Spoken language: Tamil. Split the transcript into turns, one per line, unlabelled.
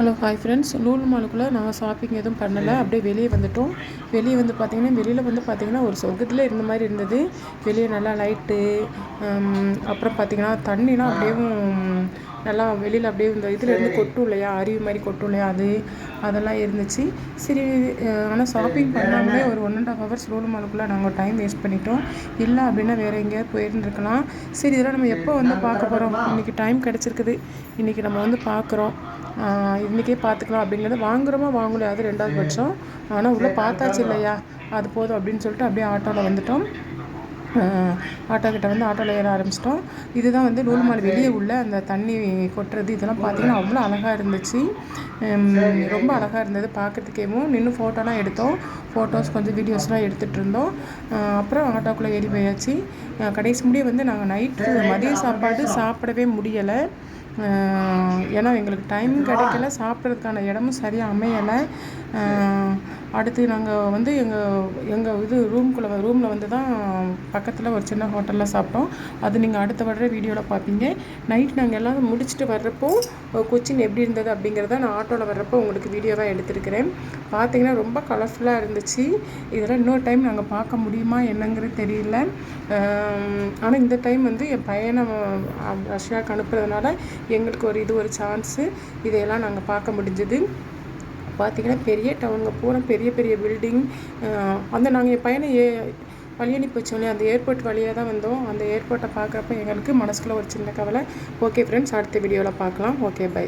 ஹலோ ஹாய் ஃப்ரெண்ட்ஸ், லூலு மாலுக்குள்ளே நாங்கள் ஷாப்பிங் எதுவும் பண்ணலை. அப்படியே வெளியே வந்துவிட்டோம். வெளியே வந்து பார்த்திங்கன்னா, வெளியில் வந்து பார்த்திங்கன்னா ஒரு சொர்க்கத்தில் இருந்த மாதிரி இருந்தது. வெளியே நல்லா லைட்டு, அப்புறம் பார்த்திங்கன்னா தண்ணிலாம் அப்படியேவும் நல்லா வெளியில் அப்படியே இந்த இதிலேருந்து கொட்டும் இல்லையா, அருவி மாதிரி கொட்டும் இல்லையா, அதெல்லாம் இருந்துச்சு. சரி, ஆனால் ஷாப்பிங் பண்ணாமலே ஒரு 1.5 ஹவர்ஸ் லூலு மாலுக்குள்ளே நாங்கள் டைம் வேஸ்ட் பண்ணிட்டோம். இல்லை அப்படின்னா வேறு எங்கேயாவது போயிருந்துருக்கலாம். சரி, இதெல்லாம் நம்ம எப்போ வந்து பார்க்க போகிறோம்? இன்றைக்கி டைம் கிடச்சிருக்குது, இன்றைக்கி நம்ம வந்து பார்க்குறோம். இன்றைக்கே பார்த்துக்கலாம் அப்படிங்கிறது. வாங்குகிறோமா வாங்கலையா அது 2வது பட்சம். ஆனால் உள்ளே பார்த்தாச்சு இல்லையா, அது போதும் அப்படின்னு சொல்லிட்டு அப்படியே ஆட்டோவில் வந்துட்டோம். ஆட்டோக்கிட்ட வந்து ஆட்டோவில் ஏற ஆரம்பிச்சிட்டோம். இதுதான் வந்து லூலு மால் வெளியே உள்ள அந்த தண்ணி கொட்டுறது. இதெல்லாம் பார்த்திங்கன்னா அவ்வளோ அழகாக இருந்துச்சு. ரொம்ப அழகாக இருந்தது பார்க்குறதுக்கேவும். நின்று ஃபோட்டோலாம் எடுத்தோம். ஃபோட்டோஸ் கொஞ்சம் வீடியோஸ்லாம் எடுத்துகிட்டு இருந்தோம். அப்புறம் ஆட்டோக்குள்ளே ஏறி போயாச்சு. கடைசி முடிய வந்து நாங்கள் நைட்டு மதிய சாப்பாடு சாப்பிடவே முடியலை. ஏன்னா எங்களுக்கு டைம் கிடைக்கல, சாப்பிட்றதுக்கான இடமும் சரியாக அமையலை. அடுத்து நாங்கள் வந்து எங்கள் ரூமில் வந்து தான் பக்கத்தில் ஒரு சின்ன ஹோட்டலில் சாப்பிட்டோம். அது நீங்கள் அடுத்த வர்ற வீடியோவில் பார்ப்பீங்க. நைட் நாங்கள் எல்லாம் முடிச்சுட்டு வர்றப்போ கொச்சின் எப்படி இருந்தது அப்படிங்கிறத நான் ஆட்டோவில் வர்றப்போ உங்களுக்கு வீடியோவாக எடுத்துருக்கிறேன். பார்த்திங்கன்னா ரொம்ப கலர்ஃபுல்லாக இருந்துச்சு. இதெல்லாம் இன்னொரு டைம் நாங்கள் பார்க்க முடியுமா என்னங்கிறது தெரியல. ஆனால் இந்த டைம் வந்து என் பையனை ரஷ்யாவுக்கு அனுப்புறதுனால எங்களுக்கு ஒரு சான்ஸு, இதையெல்லாம் நாங்கள் பார்க்க முடிஞ்சது. பார்த்திங்கன்னா பெரிய டவுனுங்க பூரா பெரிய பெரிய பில்டிங். நாங்கள் என் பையனை வழி அனுப்பி வச்சோம் இல்லையா, அந்த ஏர்போர்ட் வழியாக தான் வந்தோம். அந்த ஏர்போர்ட்டை பார்க்குறப்ப எங்களுக்கு மனசுக்குள்ள ஒரு சின்ன கவலை. ஓகே ஃப்ரெண்ட்ஸ், அடுத்த வீடியோவில் பார்க்கலாம். Okay, by.